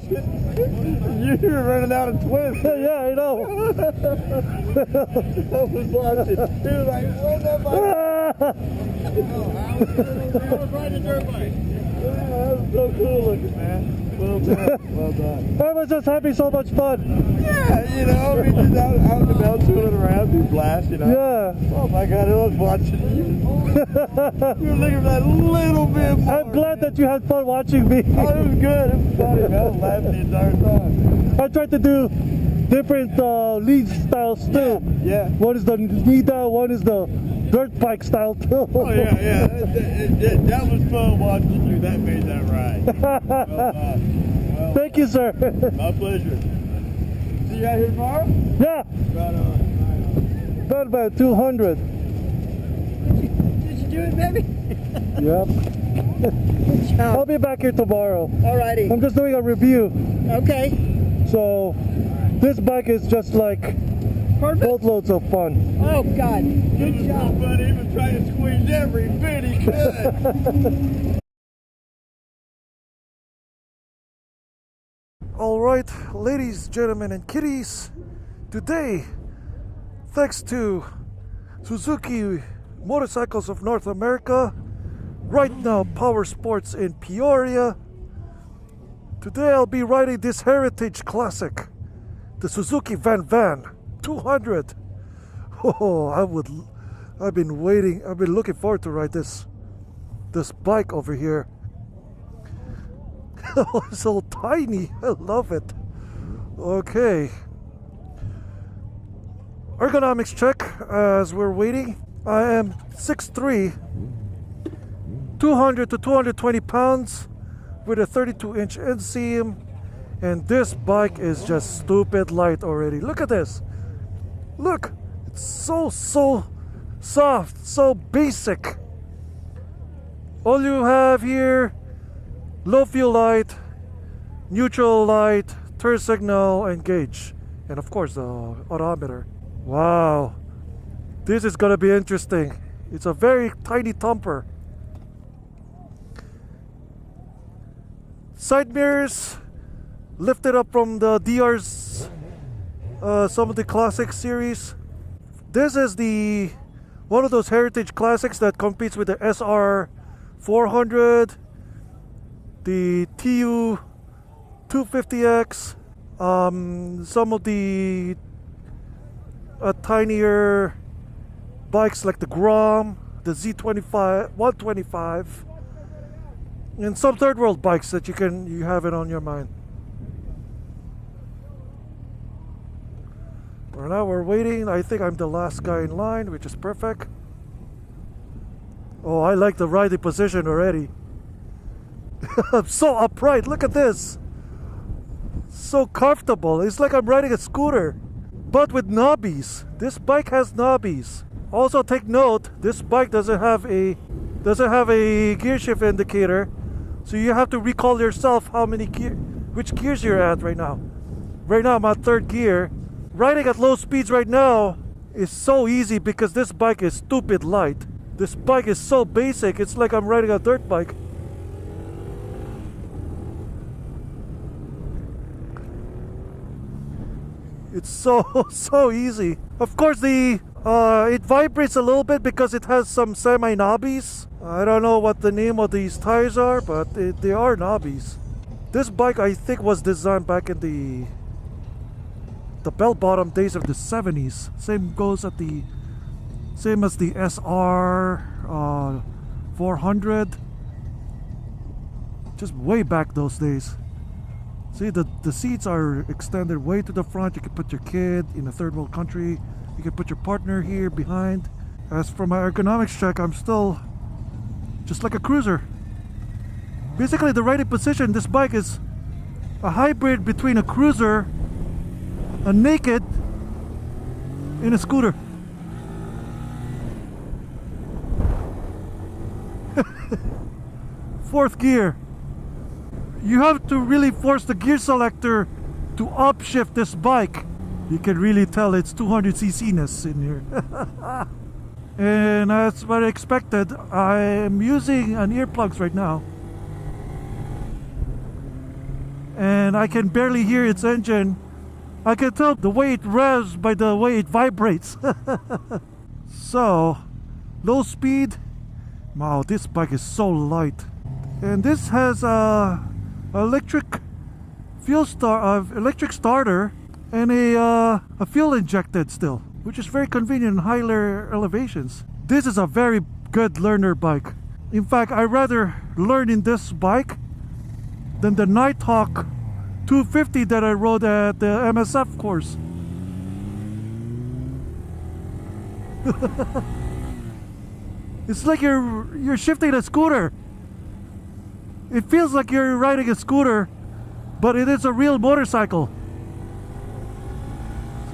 You were running out of twists. Yeah, I know. I was watching. He was like, where's that bike? I was riding a dirt bike. Yeah, that was so cool looking, man. Well done. Well done. I was just having so much fun. Yeah, you know, we just out in the bell tooling around through blast, you know. Yeah. Oh my God, I was watching you. You were looking for that little bit more. I'm glad that you had fun watching me. Oh, it was good. It was funny, man. I was laughing the entire time. I tried to do different lead styles too. Yeah. One is the knee down, one is the dirt bike style too. Oh yeah. That was fun watching you. That made that ride. Well, Thank you, sir. my pleasure. See you out here tomorrow? Yeah. Right on. VanVan 200. Did you do it, baby? Yep. Good job. I'll be back here tomorrow. Alrighty. I'm just doing a review. Okay. So this bike is just like Perfect. boatloads of fun. Oh, God. Good job. But he was trying to squeeze every bit he could. Alright, ladies, gentlemen, and kiddies, today, thanks to Suzuki Motorcycles of North America, RideNow Powersports in Peoria, today I'll be riding this heritage classic, the Suzuki VanVan 200. Oh, I've been looking forward to ride this bike over here. Oh, it's so tiny. I love it. Okay. Ergonomics check as we're waiting. I am 6'3", 200 to 220 pounds with a 32-inch inseam, and this bike is just stupid light already. Look at this. Look, it's so soft, so basic. All you have here, low fuel light, neutral light, turn signal, and gauge, and of course the odometer. Wow, this is gonna be interesting. It's a very tiny thumper. Side mirrors lifted up from the DR's some of the classic series. This is one of those heritage classics that competes with the SR 400, the TU 250X, some of the tinier bikes like the Grom, the Z25, 125, and some third world bikes that you have it on your mind. For now we're waiting. I think I'm the last guy in line, which is perfect. Oh, I like the riding position already. I'm so upright. Look at this. So comfortable. It's like I'm riding a scooter, but with knobbies. This bike has knobbies. Also take note, this bike doesn't have a gear shift indicator, so you have to recall yourself which gears you're at right now. Right now I'm at third gear. Riding at low speeds right now is so easy because this bike is stupid light. This bike is so basic, it's like I'm riding a dirt bike. It's so easy. Of course, it vibrates a little bit because it has some semi-knobbies. I don't know what the name of these tires are, but they are knobbies. This bike, I think, was designed back in the bell-bottom days of the 70s. Same as the SR 400. Just way back those days. See, the seats are extended way to the front. You can put your kid in a third world country. You can put your partner here behind. As for my ergonomics check, I'm still just like a cruiser. Basically, the riding position, this bike is a hybrid between a cruiser, a naked, and a scooter. Fourth gear. You have to really force the gear selector to upshift this bike. You can really tell it's 200cc-ness in here. And as what I expected, I am using an earplugs right now. and I can barely hear its engine. I can tell the way it revs by the way it vibrates. So, low speed. Wow, this bike is so light. And this has a electric electric starter and a fuel injected still, which is very convenient in higher elevations. This is a very good learner bike. In fact, I rather learn in this bike than the Nighthawk 250 that I rode at the MSF course. It's like you're shifting a scooter. It feels like you're riding a scooter, but it is a real motorcycle.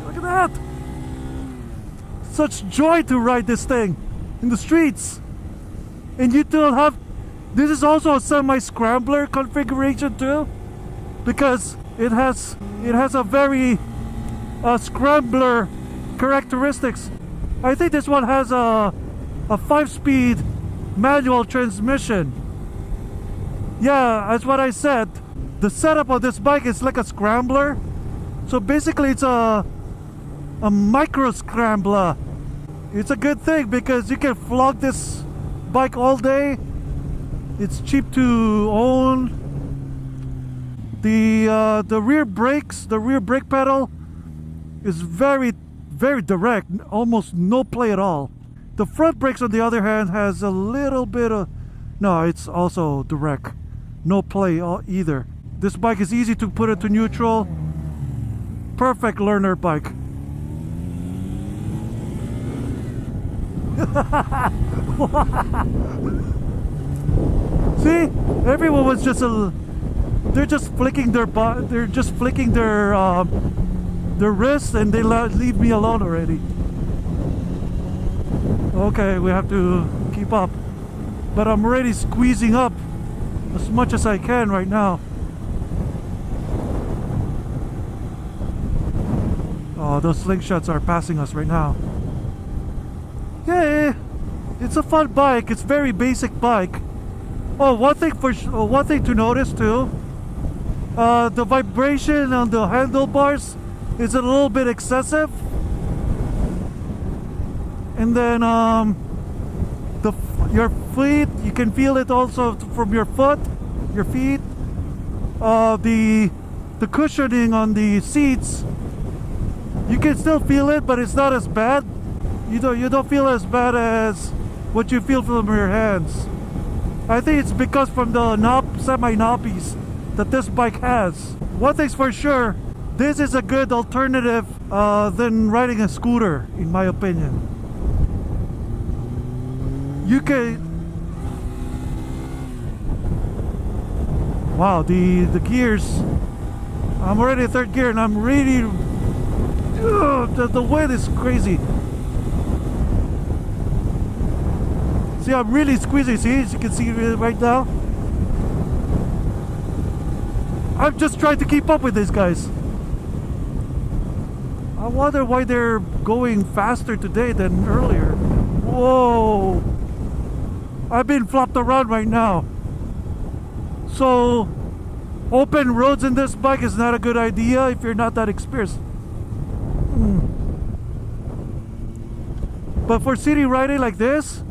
Look at that! Such joy to ride this thing in the streets. And you don't have... This is also a semi-scrambler configuration too, because it has a very scrambler characteristics. I think this one has a 5-speed manual transmission. Yeah, that's what I said. The setup of this bike is like a scrambler. So basically it's a micro scrambler. It's a good thing because you can flog this bike all day. It's cheap to own. The rear brakes, the rear brake pedal is very direct, almost no play at all. The front brakes on the other hand has a little bit of, no, it's also direct, no play either. This bike is easy to put into neutral. Perfect learner bike. See, everyone was just they're just flicking their wrists and they leave me alone already. Okay, we have to keep up, but I'm already squeezing up as much as I can right now. Oh, those slingshots are passing us right now. Yay! It's a fun bike. It's very basic bike. Oh, one thing to notice too. The vibration on the handlebars is a little bit excessive. And then your feet, you can feel it also from your feet. The cushioning on the seats, you can still feel it, but it's not as bad. You don't feel as bad as what you feel from your hands. I think it's because from the semi-knobbies that this bike has. One thing's for sure, this is a good alternative than riding a scooter, in my opinion. You can... Wow, the gears. I'm already in third gear and I'm really... the wind is crazy. See, I'm really squeezing. See, as you can see right now. I'm just trying to keep up with these guys. I wonder why they're going faster today than earlier. Whoa! I've been flopped around right now. So, open roads in this bike is not a good idea if you're not that experienced. But for city riding like this,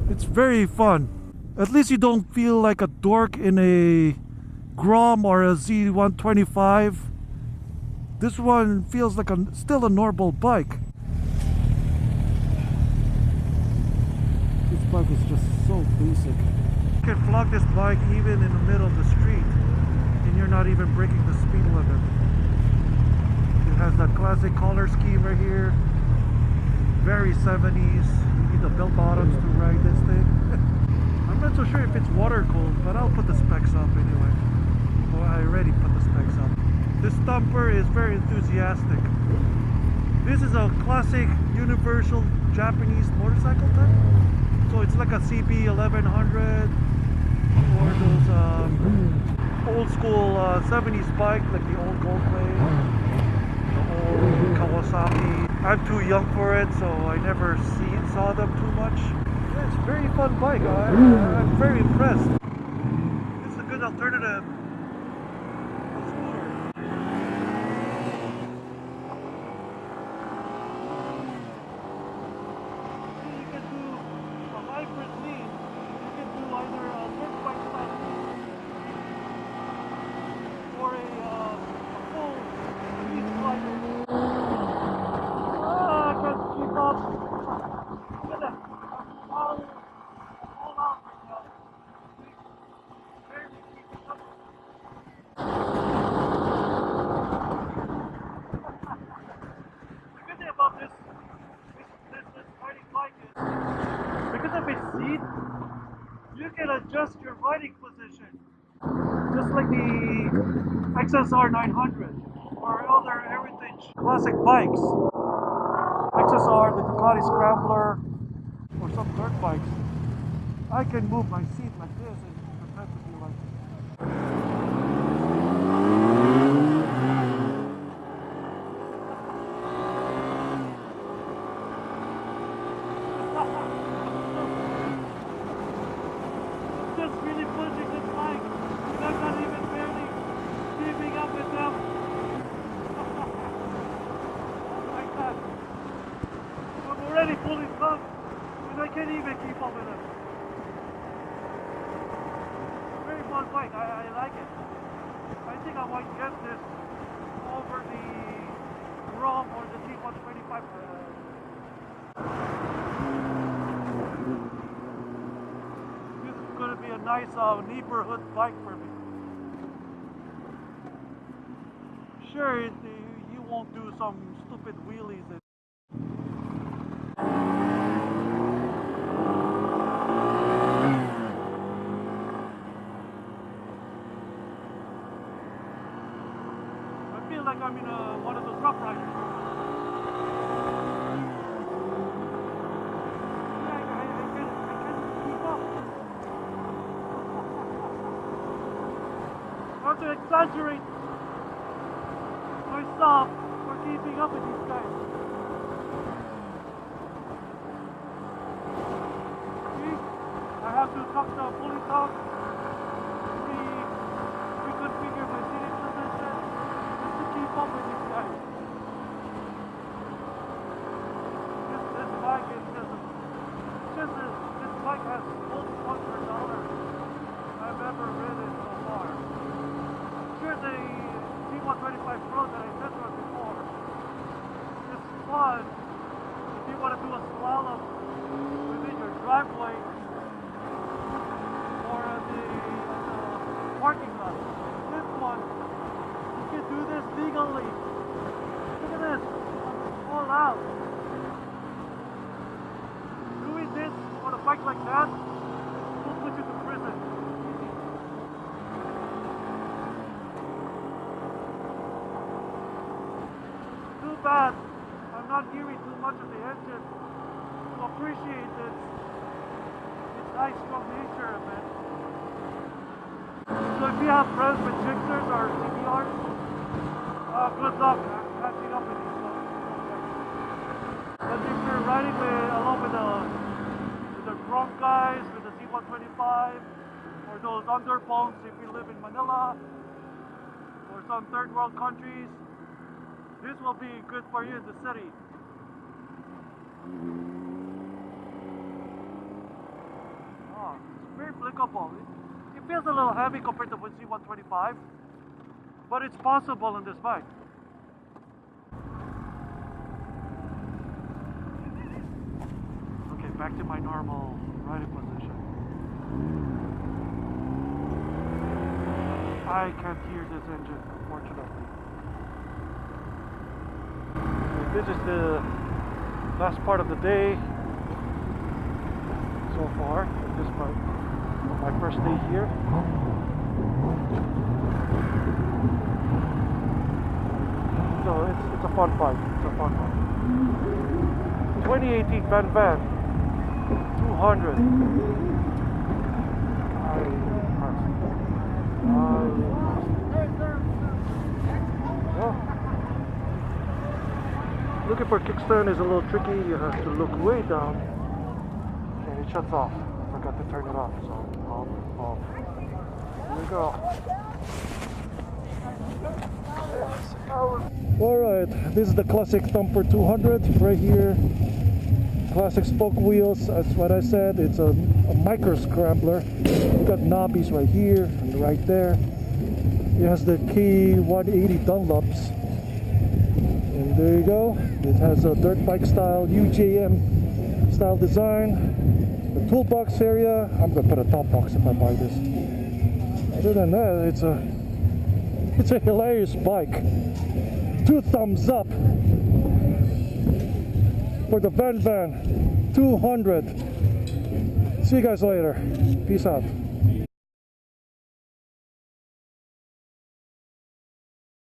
it's very fun. At least you don't feel like a dork in a Grom or a Z125. This one feels like still a normal bike. This bike is just so basic. You can flog this bike even in the middle of the street and you're not even breaking the speed limit. It has that classic color scheme right here. Very 70s. You need the bell bottoms to ride this thing. I'm not so sure if it's water cooled, but I'll put the specs up anyway. Well, I already put the specs up. This thumper is very enthusiastic. This is a classic universal Japanese motorcycle type. So it's like a CB 1100 or those old school 70s bike, like the old Goldway, the old Kawasaki. I'm too young for it, so I never saw them too much. Yeah, it's a very fun bike. I'm very impressed. It's a good alternative the XSR 900 or other heritage classic bikes. XSR, the Ducati Scrambler, or some dirt bikes, I can move my seat like this and pretend to be like just really pushing this bike. I'm not even barely keeping up with them. Oh my god. I'm already fully pumped and I can't even keep up with them. Very fun bike. I like it. I think I might get this over the Grom or the T125. This is going to be a nice neighborhood bike for me. Sure, you won't do some stupid wheelies. I feel like I'm in one of those rough riders. I can't keep up. Not to exaggerate myself for keeping up with these guys. See? I have to talk the fully talk, reconfigure my seating position just to keep up with these guys. This bike is this bike has most fun per dollar I've ever ridden so far. Sure, the T125 Pro that I test rode before is fun if you want to do a slalom within your driveway or the parking lot. This one, you can do this legally. Look at this, all out. Doing this on a bike like that will put you to prison. Too bad I'm not hearing too much of the engine to appreciate its nice strong nature of it. So if you have friends with Gixxers or CBRs, good luck catching up with these ones. But if you're riding along with the Grom guys, with the C125, or those underphones if you live in Manila, or some third world countries, this will be good for you in the city. Oh, it's very applicable. It feels a little heavy compared to the C125, but it's possible in this bike. Okay, back to my normal riding position. I can't hear this engine, unfortunately. This is the last part of the day so far. This is my first day here. So it's a fun bike. It's a fun bike. 2018 VanVan 200. Looking for kickstand is a little tricky. You have to look way down and it shuts off. I forgot to turn it off, so off. Here we go. Alright, this is the classic Thumper 200 right here. Classic spoke wheels, that's what I said. It's a micro scrambler. You got knobbies right here and right there. It has the K180 Dunlops. And there you go. It has a dirt bike style, UJM style design. The toolbox area, I'm gonna put a top box if I buy this. Other than that, it's a hilarious bike. 2 thumbs up for the VanVan 200. See you guys later. Peace out.